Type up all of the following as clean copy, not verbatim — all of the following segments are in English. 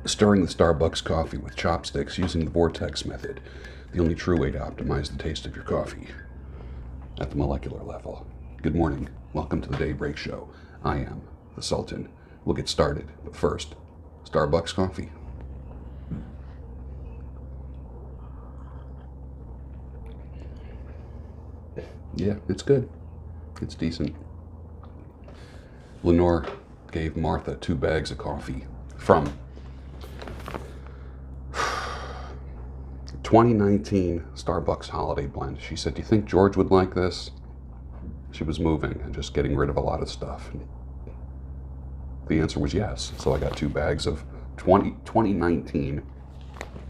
Stirring the Starbucks coffee with chopsticks using the vortex method, the only true way to optimize the taste of your coffee at the molecular level. Good morning. Welcome to the Daybreak Show. I am the Sultan. We'll get started, but first, Starbucks coffee. Yeah, it's good. It's decent. Lenore gave Martha 2 bags of coffee from 2019 Starbucks Holiday Blend. She said, "Do you think George would like this?" She was moving and just getting rid of a lot of stuff. The answer was yes. So I got 2 bags of 2019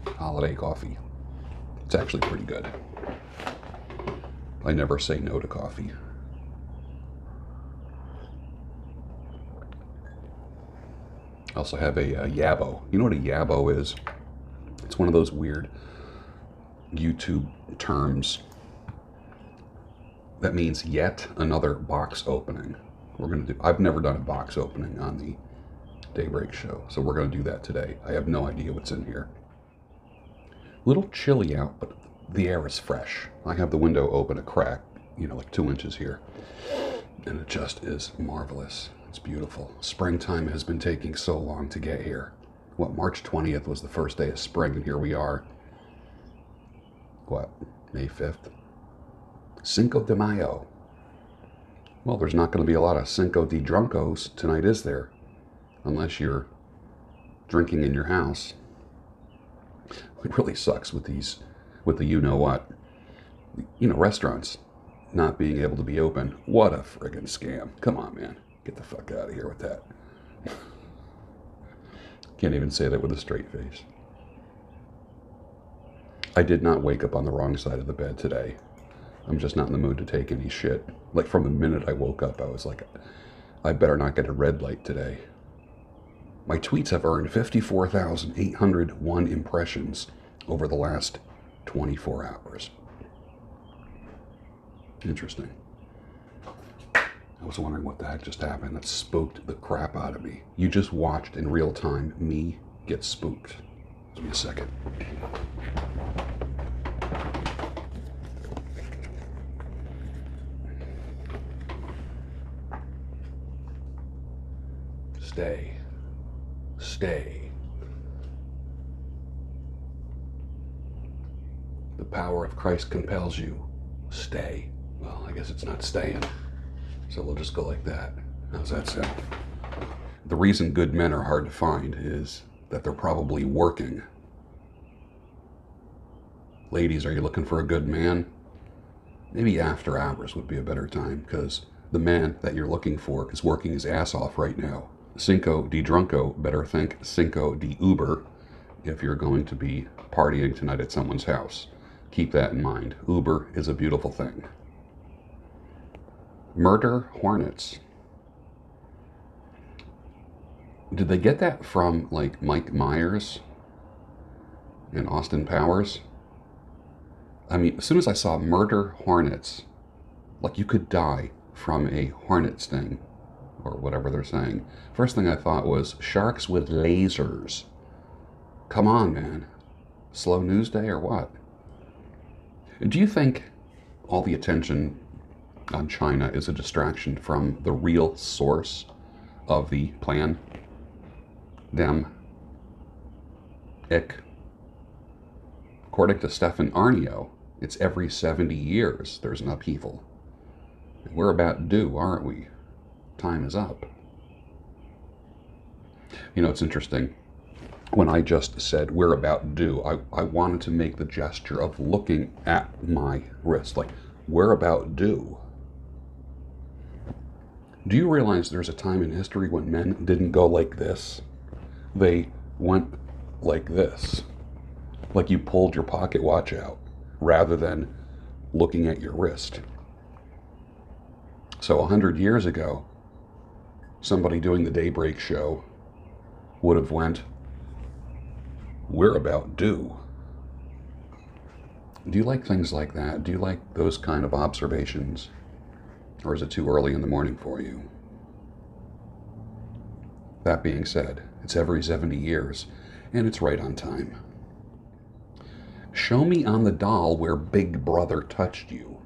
holiday coffee. It's actually pretty good. I never say no to coffee. I also have a Yabo. You know what a Yabo is? It's one of those weird YouTube terms that means yet another box opening. I've never done a box opening on the Daybreak Show, so we're going to do that today. I have no idea what's in here. A little chilly out, but the air is fresh. I have the window open a crack, like 2 inches here, and it just is marvelous. It's beautiful. Springtime has been taking so long to get here. March 20th was the first day of spring, and here we are. May 5th? Cinco de Mayo. Well, there's not going to be a lot of Cinco de Druncos tonight, is there? Unless you're drinking in your house. It really sucks with the you-know-what. Restaurants not being able to be open. What a friggin' scam. Come on, man. Get the fuck out of here with that. Can't even say that with a straight face. I did not wake up on the wrong side of the bed today. I'm just not in the mood to take any shit. Like, from the minute I woke up, I was like, I better not get a red light today. My tweets have earned 54,801 impressions over the last 24 hours. Interesting. I was wondering what the heck just happened. That spooked the crap out of me. You just watched in real time me get spooked. Give me a second. Stay. The power of Christ compels you. Stay. Well, I guess it's not staying. So we'll just go like that. How's that sound? The reason good men are hard to find is that they're probably working. Ladies, are you looking for a good man? Maybe after hours would be a better time, because the man that you're looking for is working his ass off right now. Cinco de Drunco, better think Cinco de Uber if you're going to be partying tonight at someone's house. Keep that in mind. Uber is a beautiful thing. Murder hornets. Did they get that from, like, Mike Myers and Austin Powers? I mean, as soon as I saw murder hornets, like, you could die from a hornet sting, or whatever they're saying. First thing I thought was sharks with lasers. Come on, man. Slow news day or what? Do you think all the attention on China is a distraction from the real source of the plan? According to Stefan Arnio, it's every 70 years there's an upheaval. And we're about due, aren't we? Time is up. It's interesting. When I just said we're about due, I wanted to make the gesture of looking at my wrist, like, we're about due. Do you realize there's a time in history when men didn't go like this? They went like this. Like you pulled your pocket watch out, rather than looking at your wrist. So 100 years ago, somebody doing the Daybreak Show would have went, we're about due. Do you like things like that? Do you like those kind of observations? Or is it too early in the morning for you? That being said, it's every 70 years. And it's right on time. Show me on the doll where Big Brother touched you.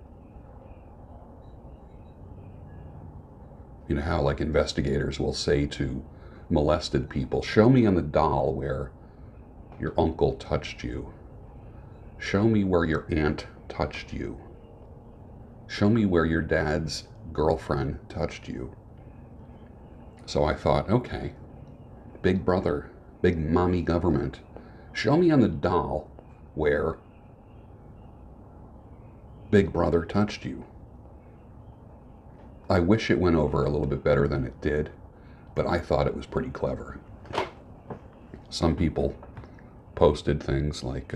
You know how like investigators will say to molested people, show me on the doll where your uncle touched you. Show me where your aunt touched you. Show me where your dad's girlfriend touched you. So I thought, okay, Big Brother, big mommy government, show me on the doll where Big Brother touched you. I wish it went over a little bit better than it did, but I thought it was pretty clever. Some people posted things like,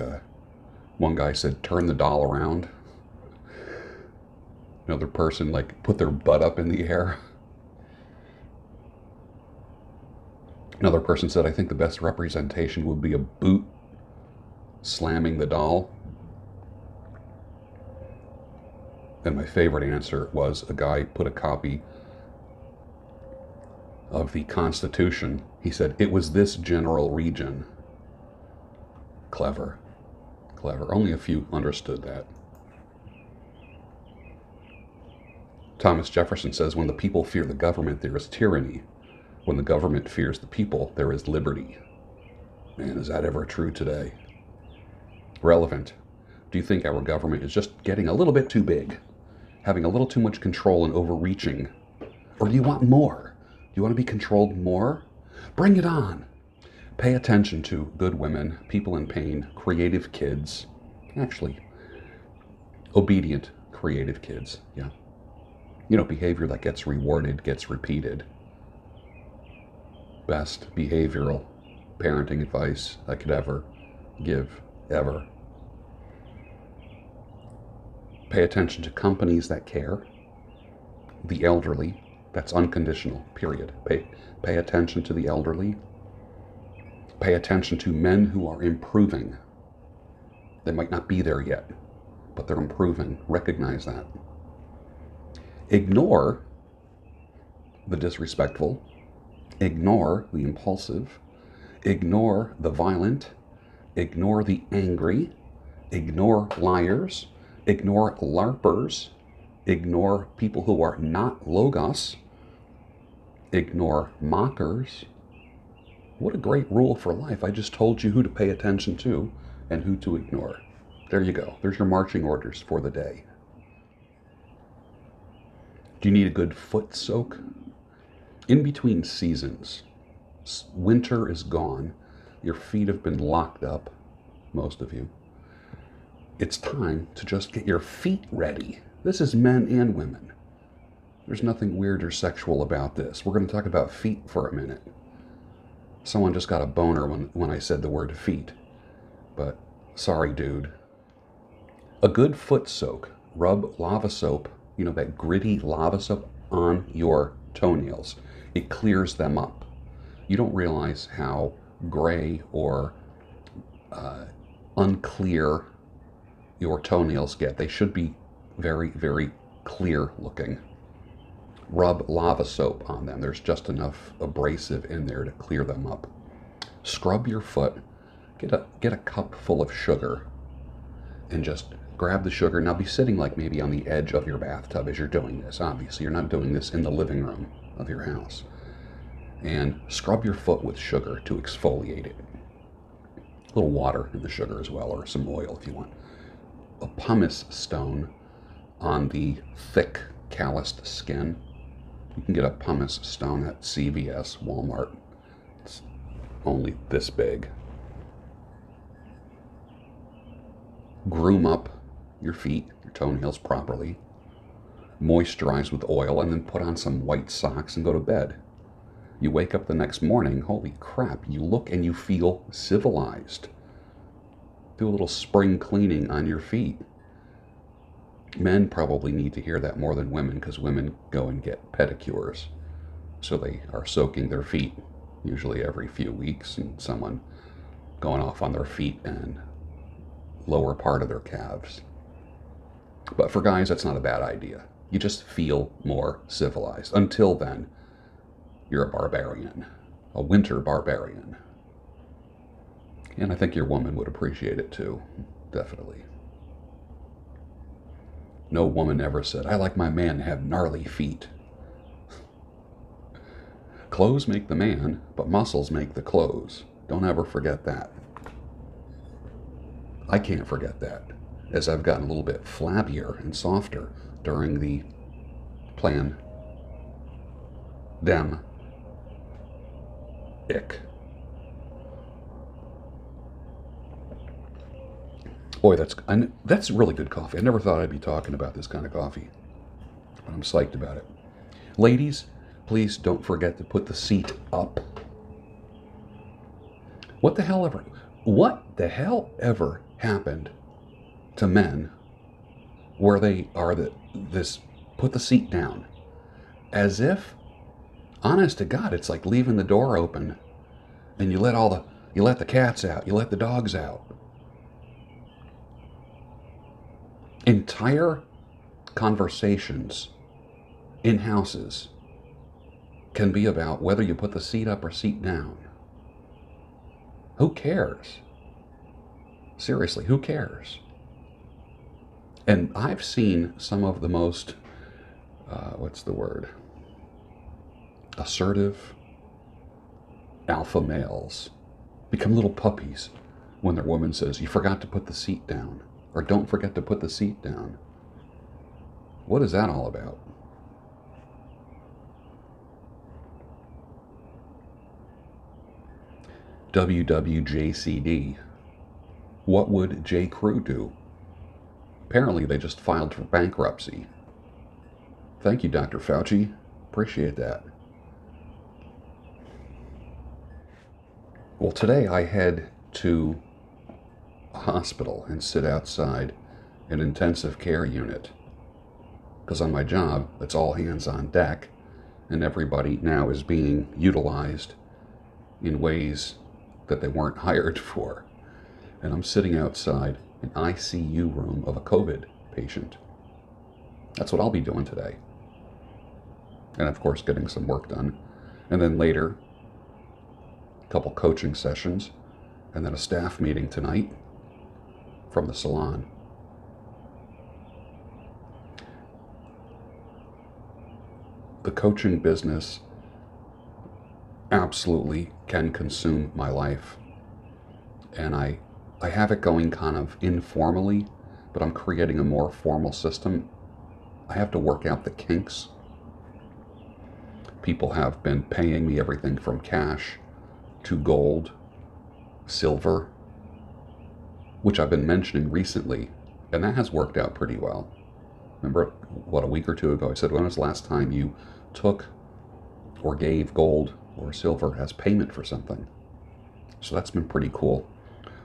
one guy said, turn the doll around. Another person like put their butt up in the air. Another person said, I think the best representation would be a boot slamming the doll. And my favorite answer was a guy put a copy of the Constitution. He said, it was this general region. Clever. Clever. Only a few understood that. Thomas Jefferson says, when the people fear the government, there is tyranny. When the government fears the people, there is liberty. Man, is that ever true today? Relevant. Do you think our government is just getting a little bit too big? Having a little too much control and overreaching? Or do you want more? Do you want to be controlled more? Bring it on. Pay attention to good women, people in pain, creative kids. Actually, obedient, creative kids. Yeah. You know, behavior that gets rewarded, gets repeated. Best behavioral parenting advice I could ever give, ever. Pay attention to companies that care. The elderly, that's unconditional, period. Pay attention to the elderly. Pay attention to men who are improving. They might not be there yet, but they're improving. Recognize that. Ignore the disrespectful. Ignore the impulsive. Ignore the violent. Ignore the angry. Ignore liars. Ignore LARPers. Ignore people who are not Logos. Ignore mockers. What a great rule for life. I just told you who to pay attention to and who to ignore. There you go. There's your marching orders for the day. Do you need a good foot soak? In between seasons, winter is gone. Your feet have been locked up, most of you. It's time to just get your feet ready. This is men and women. There's nothing weird or sexual about this. We're going to talk about feet for a minute. Someone just got a boner when I said the word feet. But sorry, dude. A good foot soak. Rub lava soap, you know, that gritty lava soap on your toenails. It clears them up. You don't realize how gray or unclear your toenails get. They should be very, very clear looking. Rub lava soap on them. There's just enough abrasive in there to clear them up. Scrub your foot. Get a cup full of sugar and just grab the sugar. Now be sitting like maybe on the edge of your bathtub as you're doing this. Obviously, you're not doing this in the living room of your house. And scrub your foot with sugar to exfoliate it. A little water in the sugar as well, or some oil if you want. A pumice stone on the thick, calloused skin. You can get a pumice stone at CVS, Walmart. It's only this big. Groom up your feet, your toenails properly. Moisturize with oil and then put on some white socks and go to bed. You wake up the next morning, holy crap, you look and you feel civilized. Do a little spring cleaning on your feet. Men probably need to hear that more than women, because women go and get pedicures. So they are soaking their feet usually every few weeks, and someone going off on their feet and lower part of their calves. But for guys, that's not a bad idea. You just feel more civilized. Until then, you're a barbarian, a winter barbarian. And I think your woman would appreciate it too, definitely. No woman ever said, I like my man to have gnarly feet. Clothes make the man, but muscles make the clothes. Don't ever forget that. I can't forget that, as I've gotten a little bit flabbier and softer during the pandemic. Boy, that's really good coffee. I never thought I'd be talking about this kind of coffee, but I'm psyched about it. Ladies, please don't forget to put the seat up. What the hell ever happened to men where they are this put the seat down? As if, honest to God, it's like leaving the door open and you let the cats out, you let the dogs out. Entire conversations in houses can be about whether you put the seat up or seat down. Who cares? Seriously, who cares? And I've seen some of the most, assertive alpha males become little puppies when their woman says, you forgot to put the seat down, or don't forget to put the seat down. What is that all about? WWJCD. What would J. Crew do? Apparently they just filed for bankruptcy. Thank you, Dr. Fauci. Appreciate that. Well, today I head to a hospital and sit outside an intensive care unit. Because on my job, it's all hands on deck, and everybody now is being utilized in ways that they weren't hired for. And I'm sitting outside an ICU room of a COVID patient. That's what I'll be doing today. And of course, getting some work done. And then later, a couple coaching sessions, and then a staff meeting tonight from the salon. The coaching business absolutely can consume my life. And I have it going kind of informally, but I'm creating a more formal system. I have to work out the kinks. People have been paying me everything from cash to gold, silver, which I've been mentioning recently, and that has worked out pretty well. Remember, a week or two ago, I said, when was the last time you took or gave gold or silver as payment for something? So that's been pretty cool.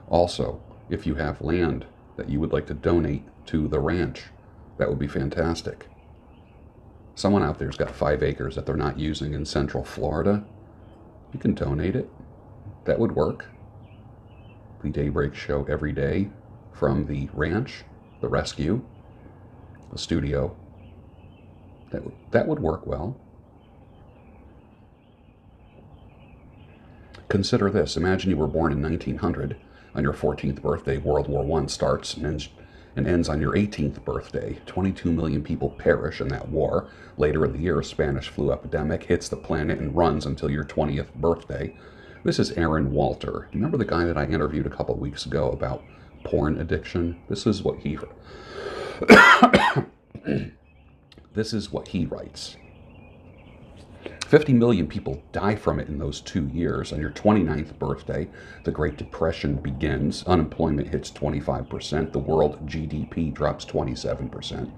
Also, if you have land that you would like to donate to the ranch, that would be fantastic. Someone out there's got 5 acres that they're not using in Central Florida. You can donate it. That would work. The Daybreak Show every day from the ranch, the rescue, the studio. That would work well. Consider this. Imagine you were born in 1900. On your 14th birthday, World War I starts and ends on your 18th birthday. 22 million people perish in that war. Later in the year, a Spanish flu epidemic hits the planet and runs until your 20th birthday. This is Aaron Walter. Remember the guy that I interviewed a couple weeks ago about porn addiction? This is what he writes. 50 million people die from it in those 2 years. On your 29th birthday, the Great Depression begins. Unemployment hits 25%. The world GDP drops 27%.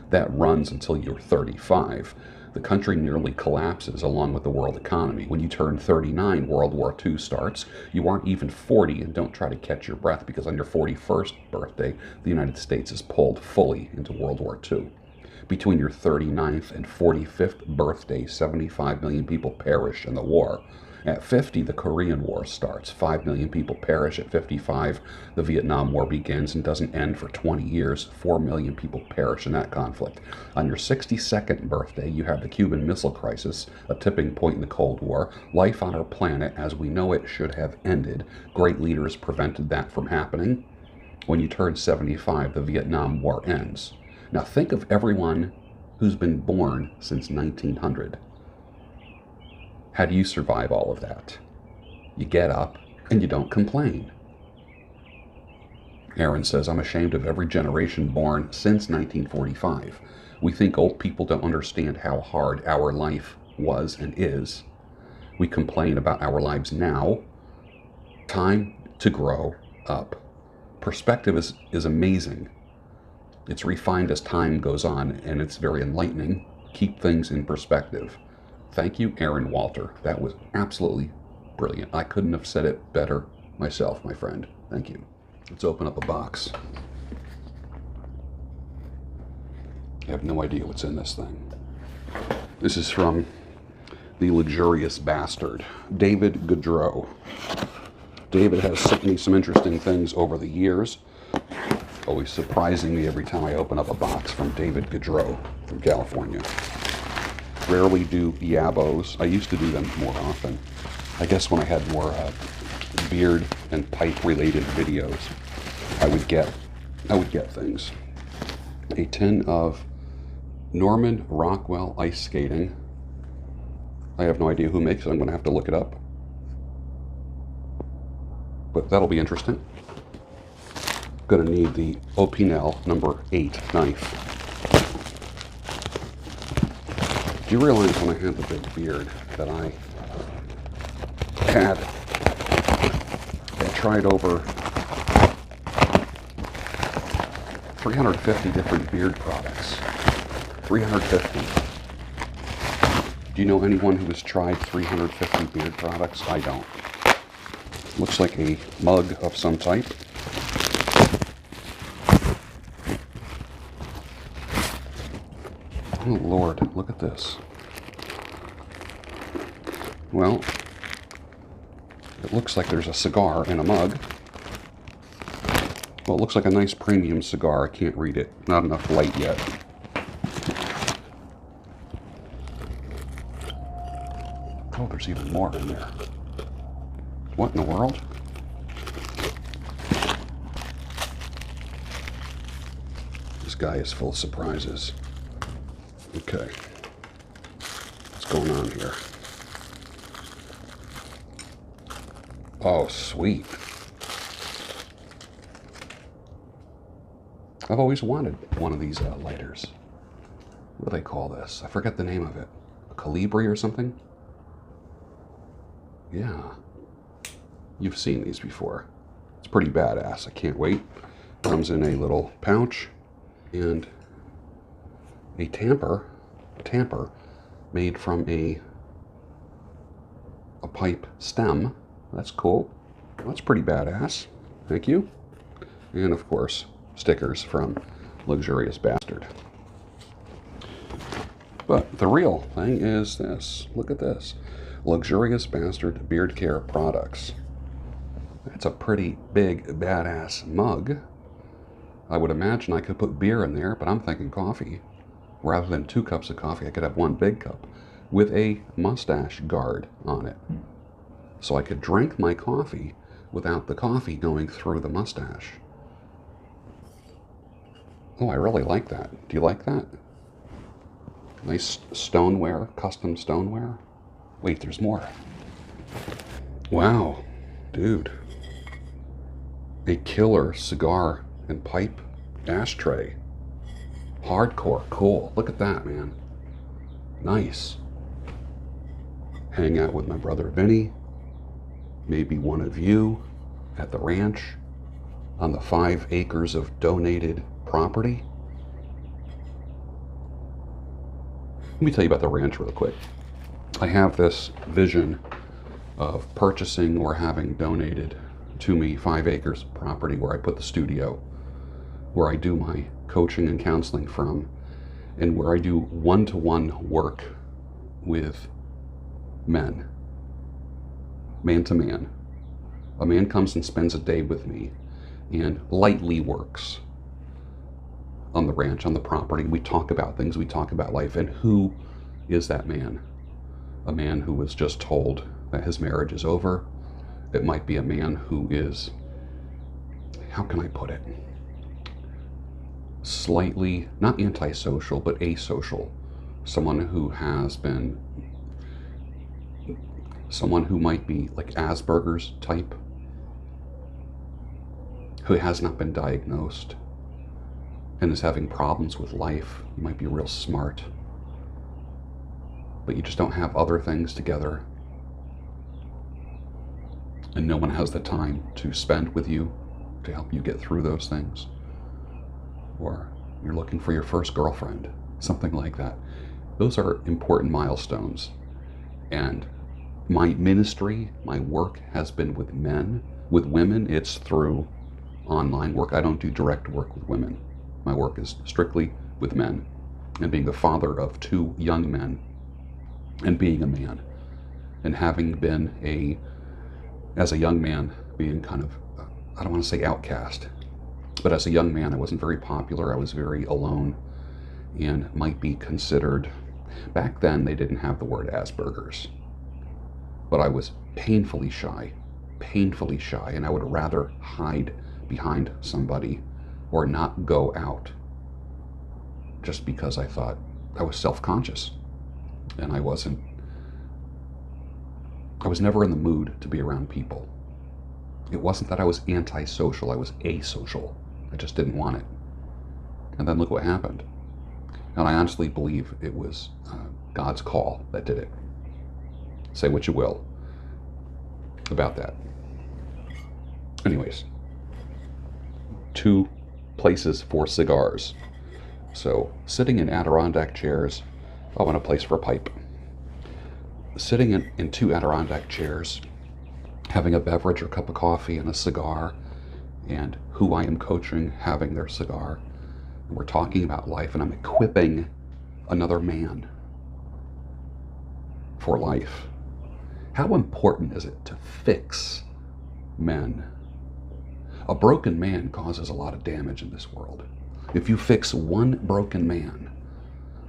That runs until you're 35. The country nearly collapses along with the world economy. When you turn 39, World War II starts. You aren't even 40, and don't try to catch your breath, because on your 41st birthday, the United States is pulled fully into World War II. Between your 39th and 45th birthday, 75 million people perish in the war. At 50, the Korean War starts. 5 million people perish. At 55, the Vietnam War begins and doesn't end for 20 years. 4 million people perish in that conflict. On your 62nd birthday, you have the Cuban Missile Crisis, a tipping point in the Cold War. Life on our planet, as we know it, should have ended. Great leaders prevented that from happening. When you turn 75, the Vietnam War ends. Now think of everyone who's been born since 1900. How do you survive all of that? You get up and you don't complain. Aaron says, I'm ashamed of every generation born since 1945. We think old people don't understand how hard our life was and is. We complain about our lives now. Time to grow up. Perspective is amazing. It's refined as time goes on, and it's very enlightening. Keep things in perspective. Thank you, Aaron Walter. That was absolutely brilliant. I couldn't have said it better myself, my friend. Thank you. Let's open up a box. I have no idea what's in this thing. This is from the luxurious bastard, David Gaudreau. David has sent me some interesting things over the years. Always surprising me every time I open up a box from David Gaudreau from California. Rarely do yabos. I used to do them more often. I guess when I had more beard and pipe related videos, I would get things. A tin of Norman Rockwell ice skating. I have no idea who makes it. I'm going to have to look it up. But that'll be interesting. Going to need the Opinel number 8 knife. Do you realize when I had the big beard that I had tried over 350 different beard products? 350. Do you know anyone who has tried 350 beard products? I don't. Looks like a mug of some type. Oh Lord, look at this. Well, it looks like there's a cigar in a mug. Well, it looks like a nice premium cigar. I can't read it. Not enough light yet. Oh, there's even more in there. What in the world? This guy is full of surprises. Okay. What's going on here? Oh, sweet. I've always wanted one of these lighters. What do they call this? I forget the name of it. A Calibri or something? Yeah. You've seen these before. It's pretty badass. I can't wait. Comes in a little pouch and a tamper made from a pipe stem. That's cool. That's pretty badass. Thank you. And of course, stickers from Luxurious Bastard. But the real thing is this. Look at this. Luxurious Bastard Beard Care Products. That's a pretty big, badass mug. I would imagine I could put beer in there, but I'm thinking coffee. Rather than 2 cups of coffee, I could have 1 big cup with a mustache guard on it. So I could drink my coffee without the coffee going through the mustache. Oh, I really like that. Do you like that? Nice stoneware, custom stoneware. Wait, there's more. Wow, dude. A killer cigar and pipe ashtray. Hardcore, cool. Look at that, man. Nice. Hang out with my brother Vinny. Maybe one of you at the ranch on the 5 acres of donated property. Let me tell you about the ranch real quick. I have this vision of purchasing or having donated to me 5 acres of property where I put the studio, where I do my coaching and counseling from, and where I do one-to-one work with men. man to man. A man comes and spends a day with me and lightly works on the ranch, on the property. We talk about things, we talk about life. And who is that man? A man who was just told that his marriage is over. It might be a man who is, how can I put it? Slightly, not antisocial, but asocial. Someone who has been, someone who might be like Asperger's type, who has not been diagnosed and is having problems with life. You might be real smart, but you just don't have other things together. And no one has the time to spend with you to help you get through those things. Or you're looking for your first girlfriend, something like that. Those are important milestones. And my ministry, my work has been with men. With women, it's through online work. I don't do direct work with women. My work is strictly with men. And being a father of 2 young men and being a man and having been as a young man, being kind of, I don't want to say outcast, but as a young man, I wasn't very popular. I was very alone and might be considered, back then they didn't have the word Asperger's, but I was painfully shy, and I would rather hide behind somebody or not go out just because I thought I was self-conscious and I was never in the mood to be around people. It wasn't that I was antisocial, I was asocial. I just didn't want it. And then look what happened. And I honestly believe it was God's call that did it. Say what you will about that. Anyways, 2 places for cigars. So sitting in Adirondack chairs, oh, and a place for a pipe. Sitting in 2 Adirondack chairs, having a beverage or cup of coffee and a cigar, and who I am coaching having their cigar. And we're talking about life, and I'm equipping another man for life. How important is it to fix men? A broken man causes a lot of damage in this world. If you fix one broken man,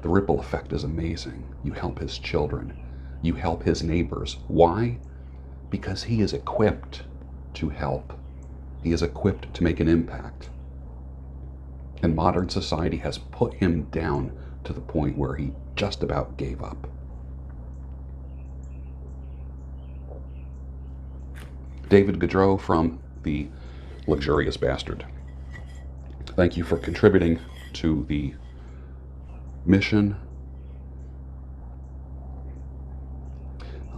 the ripple effect is amazing. You help his children. You help his neighbors. Why? Because he is equipped to help. He is equipped to make an impact. And modern society has put him down to the point where he just about gave up. David Gaudreau from The Luxurious Bastard. Thank you for contributing to the mission.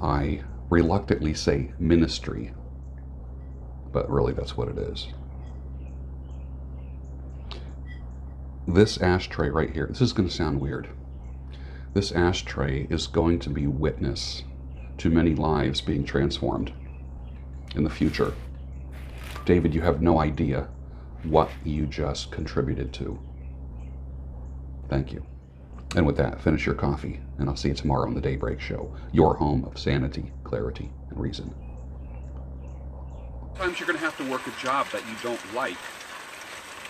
I reluctantly say ministry, but really that's what it is. This ashtray right here, this is going to sound weird. This ashtray is going to be witness to many lives being transformed in the future. David, you have no idea what you just contributed to. Thank you. And with that, finish your coffee, and I'll see you tomorrow on the Daybreak Show, your home of sanity, clarity, and reason. Sometimes you're going to have to work a job that you don't like,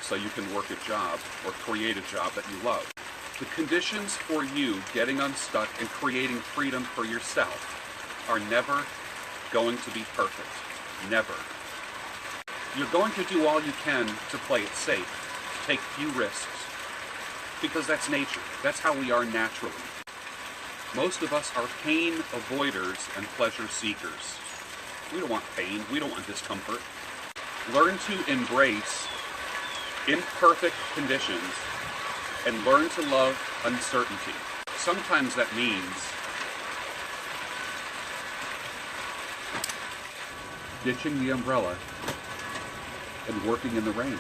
so you can work a job or create a job that you love. The conditions for you getting unstuck and creating freedom for yourself are never going to be perfect. Never. You're going to do all you can to play it safe, take few risks, because that's nature. That's how we are naturally. Most of us are pain avoiders and pleasure seekers. We don't want pain. We don't want discomfort. Learn to embrace imperfect conditions and learn to love uncertainty. Sometimes that means ditching the umbrella and working in the rain.